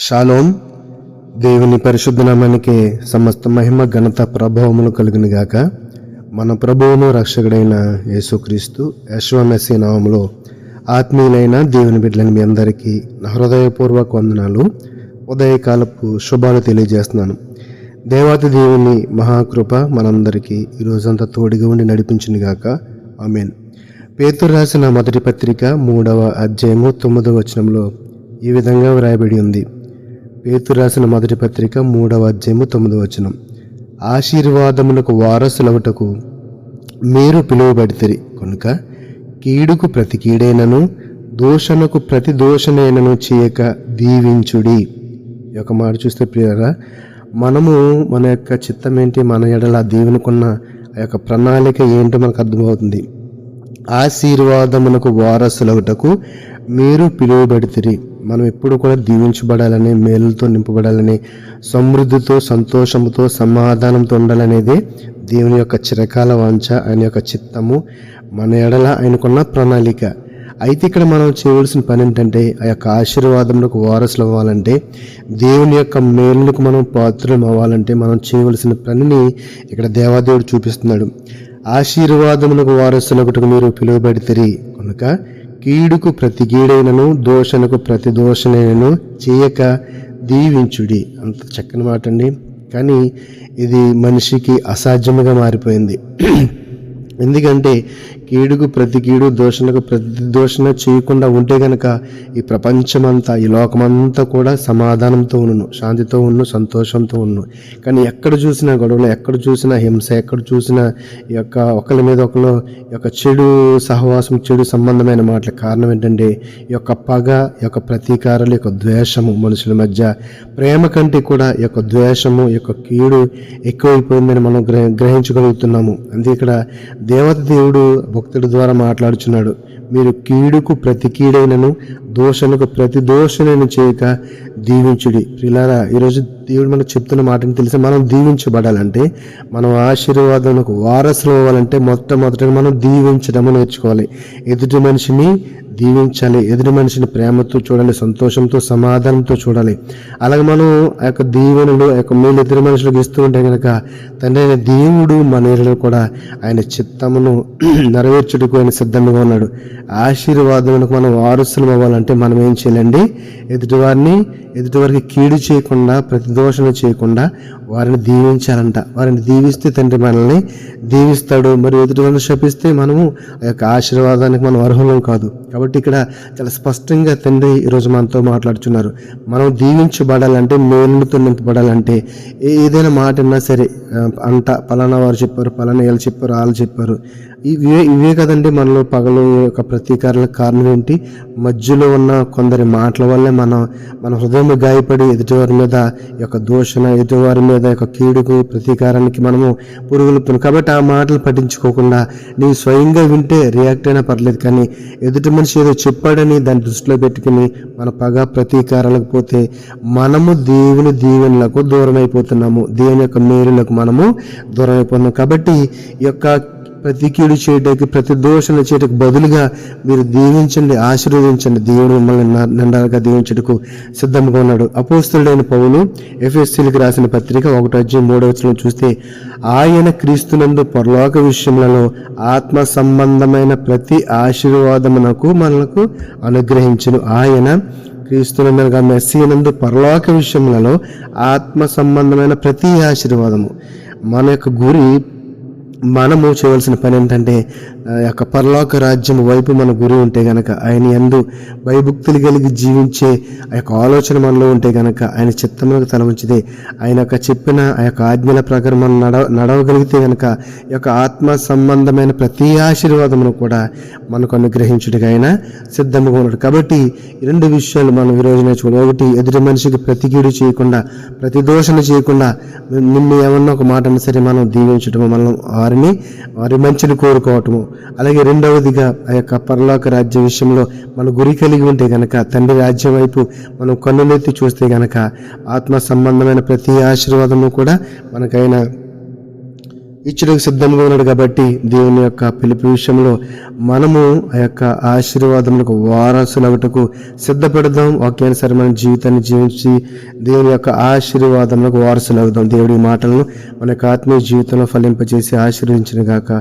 Shalom. దేవుని పరిశుద్ధ నామానికి సమస్త మహిమ ఘనత ప్రభావములు కలుగును గాక. మన ప్రభువును రక్షకుడైన యేసుక్రీస్తు యెషువా మెస్సీ నామములో ఆత్మీయులైన దేవుని బిడ్డలని మీ అందరికీ నా హృదయపూర్వక వందనాలు, ఉదయకాలపు శుభాలు తెలియజేస్తున్నాను. దేవాతి దేవుని మహాకృప మనందరికీ ఈరోజంతా తోడుగా ఉండి నడిపించును గాక. ఆమేన్. పేతురు రాసిన మొదటి పత్రిక 3వ అధ్యాయము 9వ వచనంలో ఈ విధంగా వ్రాయబడి ఉంది. పేతురు రాసిన మొదటి పత్రిక 3వ అధ్యాయము 9వ వచనం, ఆశీర్వాదములకు వారసులవుటకు మీరు పిలువబడితిరి కనుక కీడుకు ప్రతి కీడైనను దూషణకు ప్రతి దూషణైనను చేయక దీవించుడి. ఈ యొక్క మాట చూస్తే ప్రియులారా, మనము మన యొక్క చిత్తం ఏంటి, మన ఎడల దేవునికున్న ఆ యొక్క ప్రణాళిక ఏంటో మనకు అర్థమవుతుంది. ఆశీర్వాదమునకు వారసులవుటకు మీరు పిలువబడితిరి. మనం ఎప్పుడు కూడా దీవించబడాలని, మేలుతో నింపబడాలని, సమృద్ధితో, సంతోషంతో, సమాధానంతో ఉండాలనేదే దేవుని యొక్క చిరకాల వాంఛ, ఆయన యొక్క చిత్తము, మన ఎడల ఆయనకున్న ప్రణాళిక. అయితే ఇక్కడ మనం చేయవలసిన పని ఏంటంటే, ఆ యొక్క ఆశీర్వాదములకు వారసులు అవ్వాలంటే, దేవుని యొక్క మేలులకు మనం పాత్రలు అవ్వాలంటే మనం చేయవలసిన పనిని ఇక్కడ దేవాదేవుడు చూపిస్తున్నాడు. ఆశీర్వాదములకు వారసులకుటకు మీరు పిలువబడితిరి కనుక కీడుకు ప్రతి కీడైనను దోషణకు ప్రతి దోషణైనను చేయక దీవించుడి. అంత చక్కని మాట అండి, కానీ ఇది మనిషికి అసాధ్యముగా మారిపోయింది. ఎందుకంటే కీడుకు ప్రతి కీడు, దోషణకు ప్రతి దోషణ చేయకుండా ఉంటే గనక ఈ ప్రపంచమంతా, ఈ లోకమంతా కూడా సమాధానంతో ఉన్ను, శాంతితో ఉన్ను, సంతోషంతో ఉన్ను. కానీ ఎక్కడ చూసినా గొడవలు, ఎక్కడ చూసినా హింస, ఎక్కడ చూసినా ఈ యొక్క ఒకరి మీద ఒకరు ఈ యొక్క చెడు సహవాసం, చెడు సంబంధమైన మాటల కారణం ఏంటంటే ఈ యొక్క పగ, ఈ యొక్క ప్రతీకారాలు, ఈ యొక్క ద్వేషము, మనుషుల మధ్య ప్రేమ కంటే కూడా ఈ యొక్క ద్వేషము, ఈ యొక్క కీడు ఎక్కువైపోయిందని మనం గ్రహించగలుగుతున్నాము. అందుకే ఇక్కడ దేవత దేవుడు భక్తుడి ద్వారా మాట్లాడుచున్నాడు. మీరు కీడుకు ప్రతి కీడైనను దోషణకు ప్రతి దోషణను చేయక దీవించుడి. ప్రియులారా, ఈరోజు దేవుడు మనకు చెప్తున్న మాటని తెలిసి మనం దీవించబడాలంటే, మనం ఆశీర్వాదానికి వారసులు అవ్వాలంటే మొట్టమొదటిగా మనం దీవించడం నేర్చుకోవాలి. ఎదుటి మనిషిని దీవించాలి, ఎదుటి మనిషిని ప్రేమతో చూడాలి, సంతోషంతో, సమాధానంతో చూడాలి. అలాగే మనం ఆ యొక్క దీవెనలు, ఆ యొక్క మేలు ఎదుటి మనుషులకు ఇస్తూ ఉంటే కనుక తండ్రి అయిన దేవుడు మన ఏరియాలో కూడా ఆయన చిత్తమును నెరవేర్చుటకు ఆయన సిద్ధంగా ఉన్నాడు. ఆశీర్వాదములకు మనం వారసులు అవ్వాలంటే మనం ఏం చేయాలండి, ఎదుటివారికి కీడు చేయకుండా, ప్రతిదోషణ చేయకుండా వారిని దీవించాలంట. వారిని దీవిస్తే తండ్రి మనల్ని దీవిస్తాడు. మరి ఎదుటివారిని శపిస్తే మనము ఆ యొక్క ఆశీర్వాదానికి మనం అర్హులం కాదు. కాబట్టి ఇక్కడ చాలా స్పష్టంగా తండ్రి ఈరోజు మనతో మాట్లాడుతున్నారు. మనం దీవించబడాలంటే, మేలుతో నింపబడాలంటే ఏదైనా మాట అన్నా సరే, అంట పలానా వారు చెప్పారు, పలానా వీళ్ళు చెప్పారు, వాళ్ళు చెప్పారు, ఇవే కదండి మనలో పగలు యొక్క ప్రతీకారాలకు కారణం ఏంటి? మధ్యలో ఉన్న కొందరి మాటల వల్లే మన హృదయం గాయపడి ఎదుటివారి మీద యొక్క దూషణ, ఎదుటివారి మీద యొక్క కీడుకు, ప్రతీకారానికి మనము పురుగులుపుతున్నాం. కాబట్టి ఆ మాటలు పట్టించుకోకుండా నీవు స్వయంగా వింటే రియాక్ట్ అయినా పర్లేదు, కానీ ఎదుటి మనిషి ఏదో చెప్పాడని దాన్ని దృష్టిలో పెట్టుకుని మన పగ, ప్రతీకారాలకు పోతే మనము దేవుని దీవెనలకు దూరం అయిపోతున్నాము, దేవుని యొక్క మేలులకు మనము దూరం అయిపోతున్నాం. కాబట్టి ఈ యొక్క ప్రతి కీడు చేయడానికి, ప్రతి దోషణ చేయడానికి బదులుగా మీరు దీవించండి, ఆశీర్వదించండి. దేవుడు మిమ్మల్ని నిండాలుగా దీవించటకు సిద్ధంగా ఉన్నాడు. అపోస్తలుడైన పౌలు ఎఫెసీయులకు రాసిన పత్రిక 1:3 చూస్తే, ఆయన క్రీస్తునందు పరలోక విషయములలో ఆత్మ సంబంధమైన ప్రతి ఆశీర్వాదమునకు మనకు అనుగ్రహించును. ఆయన క్రీస్తునందుగా మెస్సీనందు పరలోక విషయములలో ఆత్మ సంబంధమైన ప్రతి ఆశీర్వాదము. మన యొక్క గురి, మనము చేయవలసిన పని ఏంటంటే యొక్క పరలోక రాజ్యం వైపు మన గురి ఉంటే గనక, ఆయన యందు భయభక్తులు కలిగి జీవించే ఆ యొక్క ఆలోచన మనలో ఉంటే గనక, ఆయన చిత్తములకు తల ఉంచితే, ఆయన యొక్క చెప్పిన ఆ యొక్క ఆజ్ఞల ప్రకారం మనం నడవగలిగితే గనక ఈ యొక్క ఆత్మ సంబంధమైన ప్రతి ఆశీర్వాదమును కూడా మనకు అనుగ్రహించుటకు ఆయన సిద్ధంగా ఉన్నాడు. కాబట్టి ఈ రెండు విషయాలు మనం ఈరోజు నేర్చుకోవాలి. ఒకటి, ఎదుటి మనిషికి ప్రతి కీడు చేయకుండా, ప్రతి దోషణ చేయకుండా, నిన్ను ఏమన్నా ఒక మాట అన్నా సరే మనం దీవించటము, మనం వారి మంచిని కోరుకోవటము. అలాగే రెండవదిగా ఆ యొక్క పరలోక రాజ్య విషయంలో మన గురి కలిగి ఉంటే గనక, తండ్రి రాజ్యం వైపు మనం కన్నులెత్తి చూస్తే గనక, ఆత్మ సంబంధమైన ప్రతి ఆశీర్వాదము కూడా మనకైనా ఇచ్చుటకు సిద్ధంగా ఉన్నాడు. కాబట్టి దేవుని యొక్క పిలుపు విషయంలో మనము ఆ యొక్క ఆశీర్వాదములకు వారసులవుటకు సిద్ధపడదాం. వాక్యానుసారమైన జీవితాన్ని జీవించి దేవుని యొక్క ఆశీర్వాదములకు వారసులవుదాం. దేవుడి మాటలను మన యొక్క ఆత్మీయ జీవితంలో ఫలింపజేసి ఆశీర్వదించిన గాక.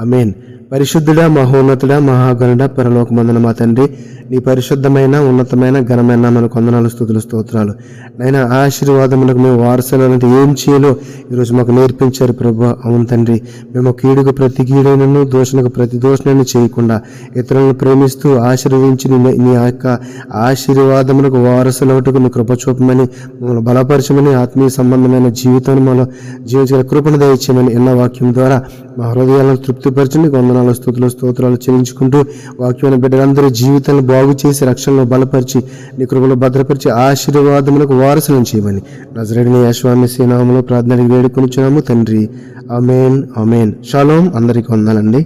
ఆమేన్. పరిశుద్ధుడా, మహోన్నతుడా, మహాగణుడా, పరలోకమందున మా తండ్రి, నీ పరిశుద్ధమైన ఉన్నతమైన ఘనమైన మనకు వందనాలు, స్తుతులు, స్తోత్రాలు. నైనా ఆశీర్వాదములకు మేము వారసులంటే ఏం చేయాలో ఈరోజు మాకు నేర్పించారు ప్రభు. అవును తండ్రి, మేము కీడుకు ప్రతి కీడైనను దోషణకు ప్రతి దోషణను చేయకుండా ఇతరులను ప్రేమిస్తూ ఆశీర్వదించి నీ యొక్క ఆశీర్వాదములకు వారసులవుటకు నీ కృప చూపమని, మమ్మల్ని బలపరచమని, ఆత్మీయ సంబంధమైన జీవితాన్ని మనం జీవించిన కృపను దయచేయమని ఎన్న వాక్యం ద్వారా మా హృదయాలను తృప్తిపరచండి. వందనాలు, స్తుతులు, స్తోత్రాలు చెల్లించుకుంటూ వాక్యమైన బిడ్డలందరి జీవితాలను బాగు చేసి రక్షణలో బలపరిచి నీ కృపలో భద్రపరిచి ఆశీర్వాదములకు వారసులను చేయమని నజరేయుడైన యేషువా మెస్సీయ నామములో ప్రార్థన వేడుకొనుచున్నాము తండ్రి. ఆమేన్, ఆమేన్. షాలోమ్. అందరికీ వందనాలండి.